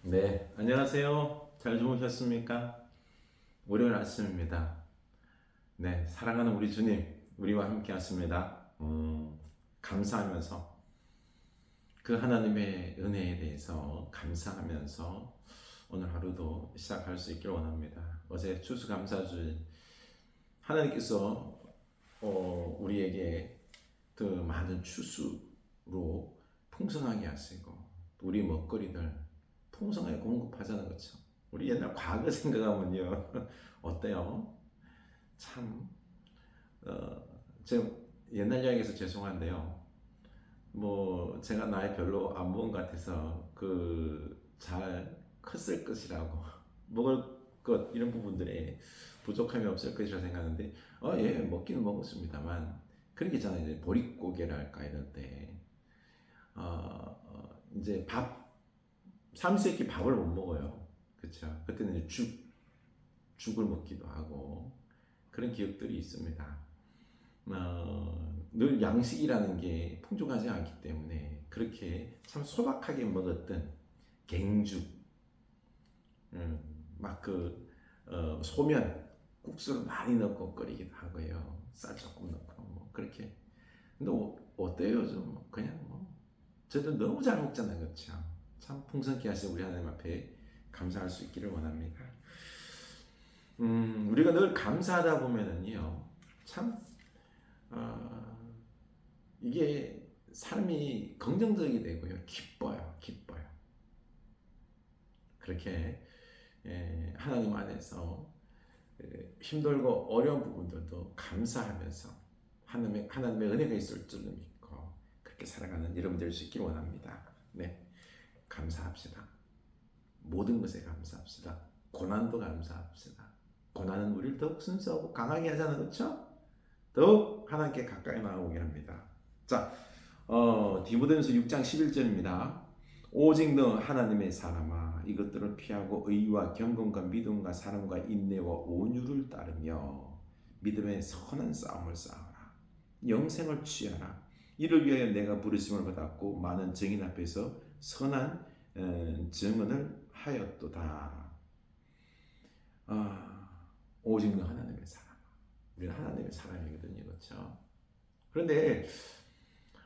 네, 안녕하세요. 잘 주무셨습니까? 월요일 아침입니다. 네, 사랑하는 우리 주님, 우리와 함께 하십니다. 감사하면서 그 하나님의 은혜에 대해서 감사하면서 오늘 하루도 시작할 수 있기를 원합니다. 어제 추수감사주일 하나님께서 우리에게 그 많은 추수로 풍성하게 하시고 우리 먹거리들 풍성하게 공급하자는 거죠. 우리 옛날 과거 생각하면요 어때요? 참 제가 옛날 이야기해서 죄송한데요. 뭐 제가 나이 별로 안 먹은 것 같아서 그 잘 컸을 것이라고 먹을 것 이런 부분들에 부족함이 없을 것이라 생각하는데 예 먹기는 먹었습니다만 그런 게 있잖아요. 이제 보릿고개랄까 이럴 때 이제 밥 삼시세끼 밥을 못 먹어요. 그렇죠? 그때는 이제 죽을 먹기도 하고 그런 기억들이 있습니다. 늘 양식이라는 게 풍족하지 않기 때문에 그렇게 참 소박하게 먹었던 갱죽, 막그 소면, 국수를 많이 넣고 끓이기도 하고요. 쌀 조금 넣고 뭐 그렇게. 근데 어때요? 좀 그냥 뭐 저도 너무 잘 먹잖아요, 그렇죠? 참 풍성케 하신 우리 하나님 앞에 감사할 수 있기를 원합니다. 우리가 늘 감사하다 보면은요, 참 이게 삶이 긍정적이 되고요, 기뻐요. 그렇게 하나님 안에서 힘들고 어려운 부분들도 감사하면서 하나님의 은혜가 있을 줄을 믿고 그렇게 살아가는 여러분 될 수 있기를 원합니다. 네, 감사합시다. 모든 것에 감사합시다. 고난도 감사합시다. 고난은 우리를 더욱 순수하고 강하게 하자는 거죠. 더욱 하나님께 가까이 나아오게 합니다. 자, 디모데전서 6장 11절입니다. 오직 너 하나님의 사람아 이것들을 피하고 의와 경건과 믿음과 사랑과 인내와 온유를 따르며 믿음의 선한 싸움을 싸우라. 영생을 취하라. 이를 위하여 내가 부르심을 받았고 많은 증인 앞에서 선한 증언을 하였도다. 오직 너 하나님의 사람. 우리는 하나님의 사람이거든요, 그렇죠? 그런데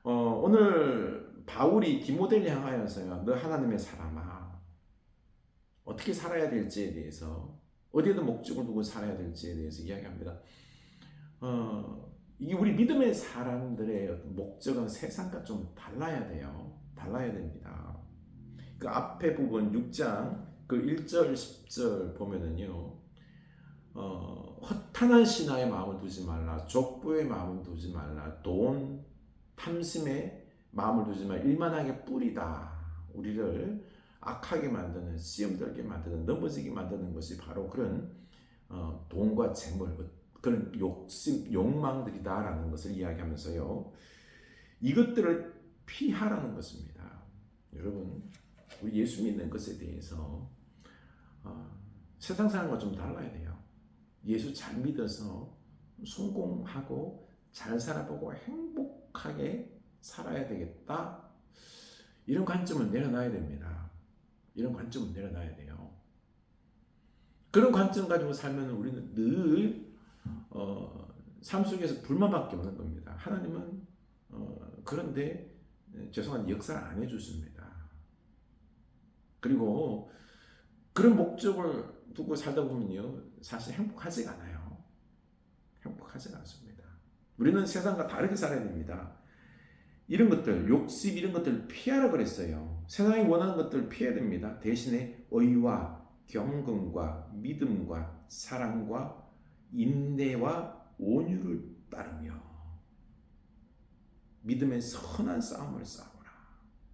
오늘 바울이 디모데를 향하여서요, 너 하나님의 사람아, 어떻게 살아야 될지에 대해서, 어디에도 목적을 두고 살아야 될지에 대해서 이야기합니다. 이게 우리 믿음의 사람들의 목적은 세상과 좀 달라야 돼요. 달라야 됩니다. 그 앞에 부분 6장 그 1절 10절 보면은요. 허탄한 신하의 마음을 두지 말라. 족보의 마음을 두지 말라. 돈, 탐심의 마음을 두지 말라. 일만하게 뿌리다. 우리를 악하게 만드는, 시험들게 만드는, 넘어지게 만드는 것이 바로 그런 돈과 재물, 그런 욕심, 욕망들이다라는 것을 이야기하면서요. 이것들을 피하라는 것입니다. 여러분, 우리 예수 믿는 것에 대해서 세상 사람과 좀 달라야 돼요. 예수 잘 믿어서 성공하고 잘 살아보고 행복하게 살아야 되겠다. 이런 관점을 내려놔야 됩니다. 이런 관점을 내려놔야 돼요. 그런 관점 가지고 살면 우리는 늘 삶 속에서 불만밖에 없는 겁니다. 하나님은 그런데 죄송한 역사를 안 해주십니다. 그리고 그런 목적을 두고 살다 보면요, 사실 행복하지가 않아요. 행복하지가 않습니다. 우리는 세상과 다르게 살아야 됩니다. 이런 것들, 욕심 이런 것들을 피하라 그랬어요. 세상이 원하는 것들을 피해야 됩니다. 대신에 의와 경건과 믿음과 사랑과 인내와 온유를 따르며 믿음의 선한 싸움을 싸우라.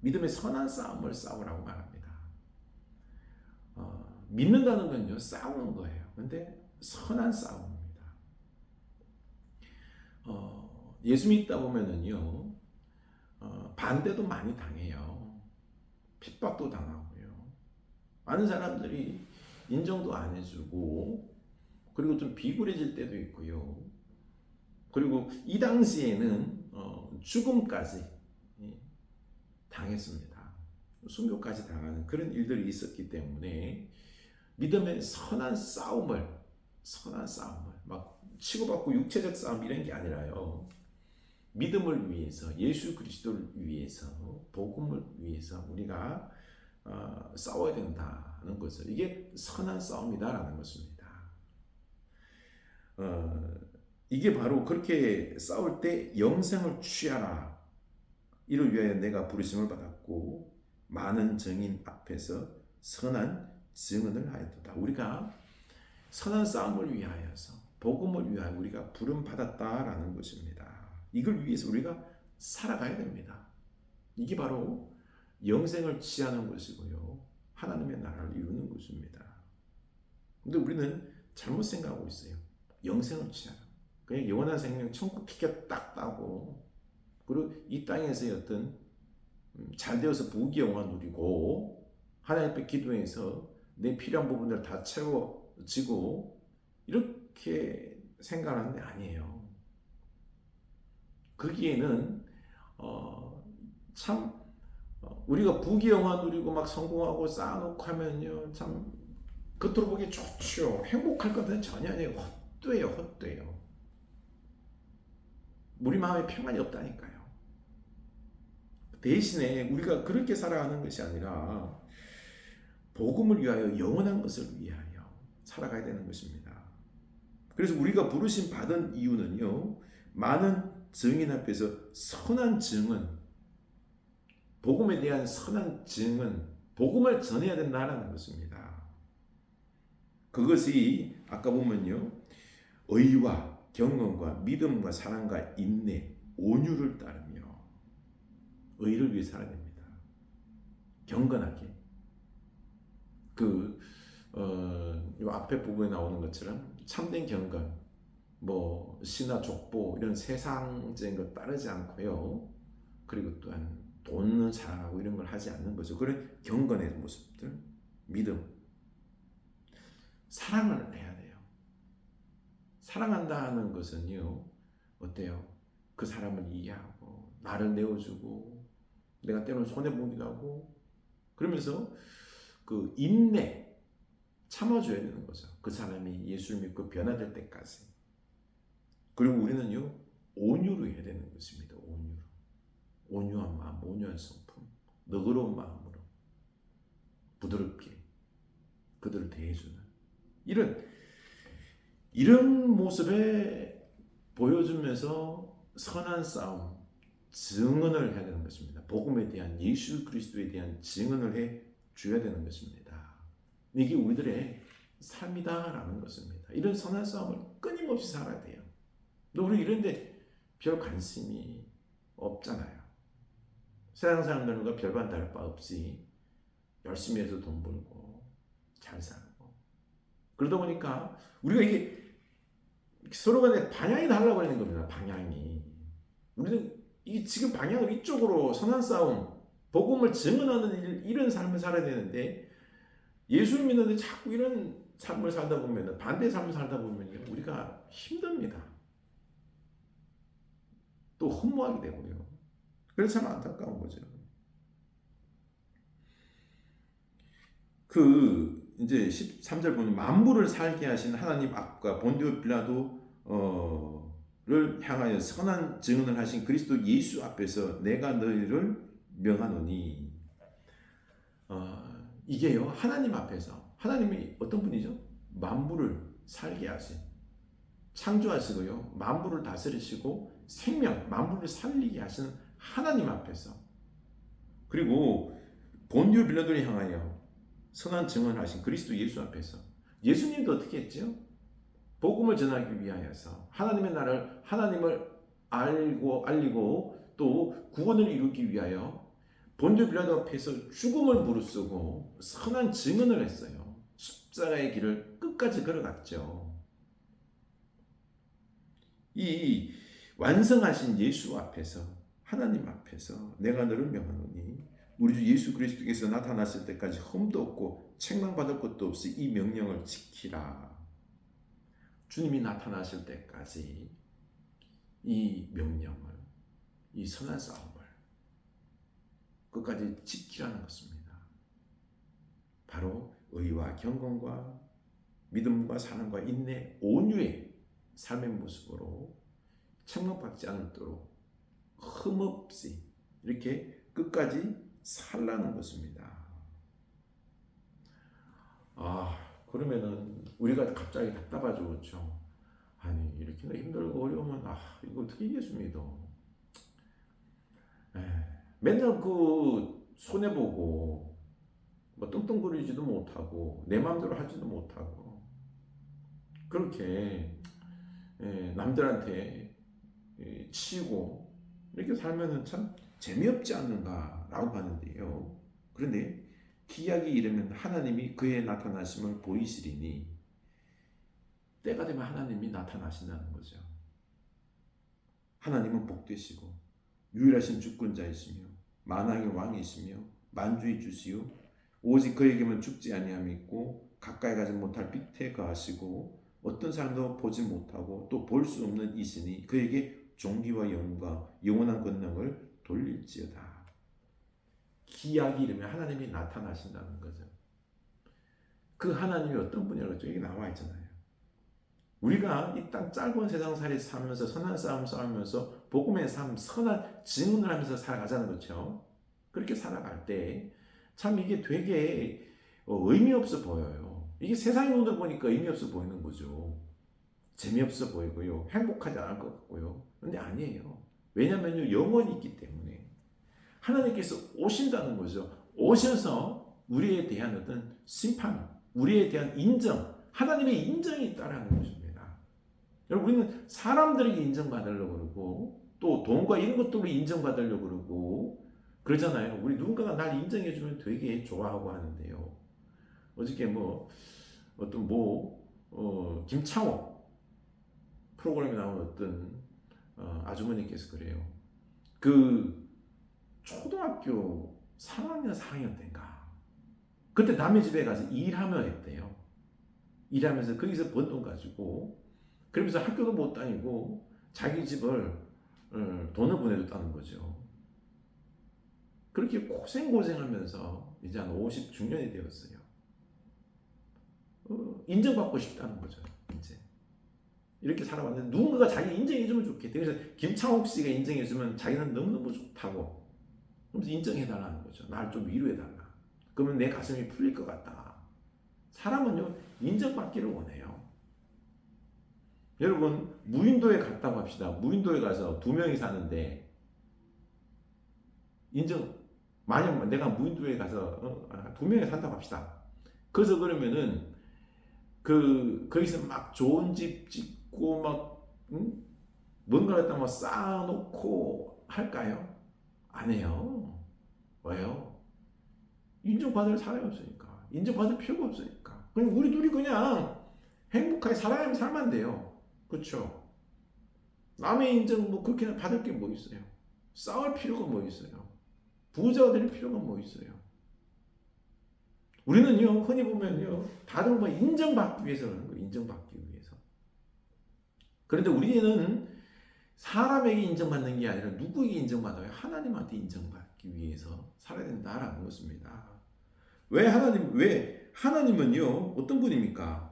믿음의 선한 싸움을 싸우라고 말합니다. 믿는다는 건요, 싸우는 거예요. 근데 선한 싸움입니다. 예수 믿다 보면은요, 반대도 많이 당해요. 핍박도 당하고요. 많은 사람들이 인정도 안 해주고, 그리고 좀 비굴해질 때도 있고요. 그리고 이 당시에는 죽음까지 당했습니다. 순교까지 당하는 그런 일들이 있었기 때문에 믿음의 선한 싸움을 막 치고받고 육체적 싸움 이런 게 아니라요. 믿음을 위해서 예수 그리스도를 위해서 복음을 위해서 우리가 싸워야 된다는 것을 이게 선한 싸움이다라는 것입니다. 이게 바로 그렇게 싸울 때 영생을 취하라. 이를 위하여 내가 부르심을 받았고 많은 증인 앞에서 선한 증언을 하였도다. 우리가 선한 싸움을 위하여서 복음을 위하여 우리가 부름 받았다라는 것입니다. 이걸 위해서 우리가 살아가야 됩니다. 이게 바로 영생을 취하는 것이고요. 하나님의 나라를 이루는 것입니다. 근데 우리는 잘못 생각하고 있어요. 영생을 취하라. 그냥 영원한 생명 천국 티켓 딱 따고 그리고 이 땅에서의 어떤 잘 되어서 부귀영화 누리고 하나님 앞에 기도해서 내 필요한 부분들 다 채워지고 이렇게 생각하는 게 아니에요. 거기에는 참 우리가 부귀영화 누리고 막 성공하고 쌓아놓고 하면요 참 겉으로 보기 좋죠. 행복할 것은 전혀 아니에요. 헛되어요. 우리 마음에 평안이 없다니까요. 대신에 우리가 그렇게 살아가는 것이 아니라 복음을 위하여 영원한 것을 위하여 살아가야 되는 것입니다. 그래서 우리가 부르심 받은 이유는요. 많은 증인 앞에서 선한 증언, 복음에 대한 선한 증언, 복음을 전해야 된다는 것입니다. 그것이 아까 보면요. 의와 경건과 믿음과 사랑과 인내, 온유를 따르며 의를 위해 살아야 됩니다. 경건하게. 이 앞에 부분에 나오는 것처럼 참된 경건, 뭐 신화 족보 이런 세상적인 것 따르지 않고요. 그리고 또한 돈을 자랑하고 이런 걸 하지 않는 거죠. 그런 경건의 모습들, 믿음, 사랑을 해야 돼요. 사랑한다는 것은요, 어때요? 그 사람을 이해하고 나를 내어주고 내가 때로는 손해보기도 하고 그러면서 그 인내 참아줘야 되는 거죠. 그 사람이 예수를 믿고 변화될 때까지. 그리고 우리는요 온유로 해야 되는 것입니다. 온유로. 온유한 마음, 온유한 성품, 너그러운 마음으로 부드럽게 그들을 대해주는 이런 모습에 보여주면서 선한 싸움, 증언을 해야 되는 것입니다. 복음에 대한 예수 그리스도에 대한 증언을 해 줘야 되는 것입니다. 이게 우리들의 삶이다라는 것입니다. 이런 선한 싸움을 끊임없이 살아야 돼요. 근데 우리 이런데 별 관심이 없잖아요. 세상 사람들과 별반 다를 바 없이 열심히 해서 돈 벌고 잘 살고 그러다 보니까 우리가 이게 서로 간에 방향이 달라버리는 겁니다. 방향이. 우리는 이 지금 방향을 이쪽으로 선한 싸움, 복음을 증언하는 이런 삶을 살아야 되는데 예수를 믿는데 자꾸 이런 삶을 살다 보면 반대의 삶을 살다 보면 우리가 힘듭니다. 또 허무하게 되고요. 그래서 참 안타까운 거죠. 이제 13절 보면 만물을 살게 하신 하나님 앞과 본디오 빌라도를 향하여 선한 증언을 하신 그리스도 예수 앞에서 내가 너희를 명하노니 이게요 하나님 앞에서 하나님이 어떤 분이죠? 만물을 살게 하신 창조하시고요 만물을 다스리시고 생명 만물을 살리게 하시는 하나님 앞에서 그리고 본디오 빌라도를 향하여 선한 증언하신 그리스도 예수 앞에서 예수님도 어떻게 했죠? 복음을 전하기 위하여서 하나님의 나라를 하나님을 알리고 또 구원을 이루기 위하여 본디오 빌라도 앞에서 죽음을 무릅쓰고 선한 증언을 했어요. 십자가의 길을 끝까지 걸어갔죠. 이 완성하신 예수 앞에서 하나님 앞에서 내가 너를 명하노니 우리 주 예수 그리스도께서 나타났을 때까지 흠도 없고 책망받을 것도 없이 이 명령을 지키라. 주님이 나타나실 때까지 이 명령을 이 선한 싸움을 끝까지 지키라는 것입니다. 바로 의와 경건과 믿음과 사랑과 인내, 온유의 삶의 모습으로 책망받지 않도록 흠없이 이렇게 끝까지 살라는 것입니다. 그러면은 우리가 갑자기 답답하죠, 그렇죠? 아니 이렇게 힘들고 어려우면 이거 어떻게 예수 믿어? 맨날 손해 보고 뭐 떵떵거리지도 못하고 내 마음대로 하지도 못하고 그렇게 남들한테 치고 이렇게 살면은 참 재미없지 않는가라고 하는데요. 그런데 기약이 이르면 하나님이 그의 나타나심을 보이시리니 때가 되면 하나님이 나타나신다는 거죠. 하나님은 복되시고 유일하신 주권자이시며 만왕의 왕이시며 만주의 주시요 오직 그에게만 죽지 아니함이 있고 가까이 가지 못할 빛에 거하시고 어떤 사람도 보지 못하고 또 볼 수 없는 이시니 그에게 존귀와 영광과 영원한 권능을 돌릴지어다. 기약이 이르면 하나님이 나타나신다는 거죠. 그 하나님이 어떤 분이라고 여기 나와 있잖아요. 우리가 이 땅 짧은 세상살이 살면서 선한 싸움 싸우면서 복음의 삶, 선한 증언을 하면서 살아가자는 거죠. 그렇게 살아갈 때 참 이게 되게 의미 없어 보여요. 이게 세상의 눈으로 보니까 의미 없어 보이는 거죠. 재미없어 보이고요. 행복하지 않을 것 같고요. 그런데 아니에요. 왜냐하면 영원히 있기 때문에 하나님께서 오신다는 거죠. 오셔서 우리에 대한 어떤 심판, 우리에 대한 인정, 하나님의 인정이 있다라는 것입니다. 여러분 우리는 사람들에게 인정받으려고 그러고 또 돈과 이런 것들로 인정받으려고 그러고 그러잖아요. 우리 누군가가 날 인정해주면 되게 좋아하고 하는데요. 어저께 김창호 프로그램에 나온 어떤 아주머니께서 그래요. 초등학교 3학년 4학년 때인가 그때 남의 집에 가서 일하며 했대요. 일하면서 거기서 번 돈 가지고 그러면서 학교도 못 다니고 자기 집을 돈을 보내줬다는 거죠. 그렇게 고생하면서 이제 한 50 중년이 되었어요. 인정받고 싶다는 거죠. 이제 이렇게 살아왔는데 누군가가 자기 인정해주면 좋겠대. 그래서 김창옥 씨가 인정해주면 자기는 너무너무 좋다고 그러면서 인정해달라는 거죠. 나를 좀 위로해달라. 그러면 내 가슴이 풀릴 것 같다. 사람은요 인정받기를 원해요. 여러분 무인도에 갔다고 합시다. 무인도에 가서 2명이 사는데 만약 내가 무인도에 가서 2명이 산다고 합시다. 그래서 그러면은 거기서 막 좋은 집 짓고 뭔가를 갖다 쌓아놓고 할까요? 안 해요. 왜요? 인정받을 사람이 없으니까. 인정받을 필요가 없으니까. 그냥 우리 둘이 그냥 행복하게 살면 돼요. 그렇죠? 남의 인정 그렇게 받을 게 뭐 있어요? 싸울 필요가 뭐 있어요? 부자가 될 필요가 뭐 있어요? 우리는요 흔히 보면요 다들 인정받기 위해서 그러는 거예요. 인정받기 위해서. 그런데 우리는 사람에게 인정받는 게 아니라 누구에게 인정받아요? 하나님한테 인정받기 위해서 살아야 된다라는 것입니다. 왜 하나님은요 어떤 분입니까?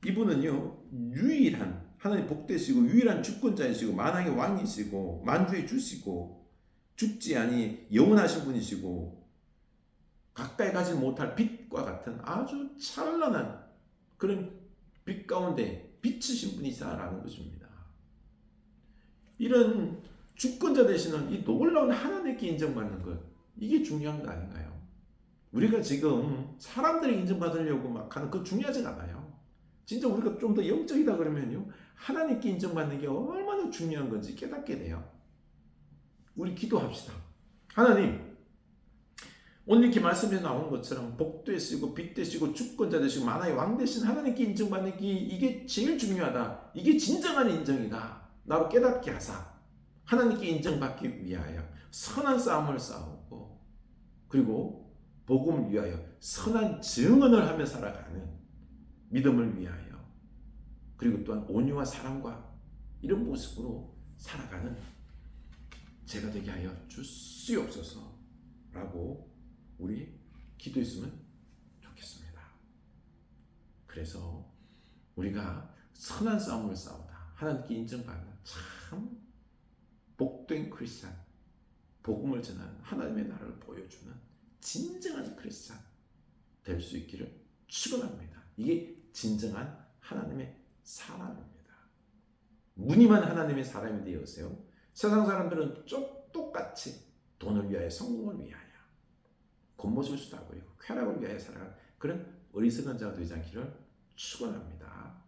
이분은요 유일한 하나님 복되시고 유일한 주권자이시고 만왕의 왕이시고 만주의 주시고 죽지 아니 영원하신 분이시고 가까이 가지 못할 빛과 같은 아주 찬란한 그런 빛 가운데 비추신 분이시다라는 것입니다. 이런 주권자 되시는 이 놀라운 하나님께 인정받는 것 이게 중요한 거 아닌가요? 우리가 지금 사람들이 인정받으려고 막 하는 그 중요하지 않아요. 진짜 우리가 좀 더 영적이다 그러면요 하나님께 인정받는 게 얼마나 중요한 건지 깨닫게 돼요. 우리 기도합시다. 하나님 오늘 이렇게 말씀에 나온 것처럼 복되시고 빛되시고 주권자 되시고 만왕의 왕 되신 하나님께 인정받는 게 이게 제일 중요하다. 이게 진정한 인정이다. 나로 깨닫게 하사 하나님께 인정받기 위하여 선한 싸움을 싸우고 그리고 복음을 위하여 선한 증언을 하며 살아가는 믿음을 위하여 그리고 또한 온유와 사랑과 이런 모습으로 살아가는 제가 되게 하여 주시옵소서. 라고 우리 기도했으면 좋겠습니다. 그래서 우리가 선한 싸움을 싸우다 하나님께 인정받는 참 복된 크리스찬, 복음을 전하는 하나님의 나라를 보여주는 진정한 크리스찬 될 수 있기를 축원합니다. 이게 진정한 하나님의 사람입니다. 무늬만 하나님의 사람이 되어서요. 세상 사람들은 똑같이 돈을 위하여, 성공을 위하여, 겉모습을 수다보이고 쾌락을 위하여 살아가는 그런 어리석은 자가 되지 않기를 축원합니다.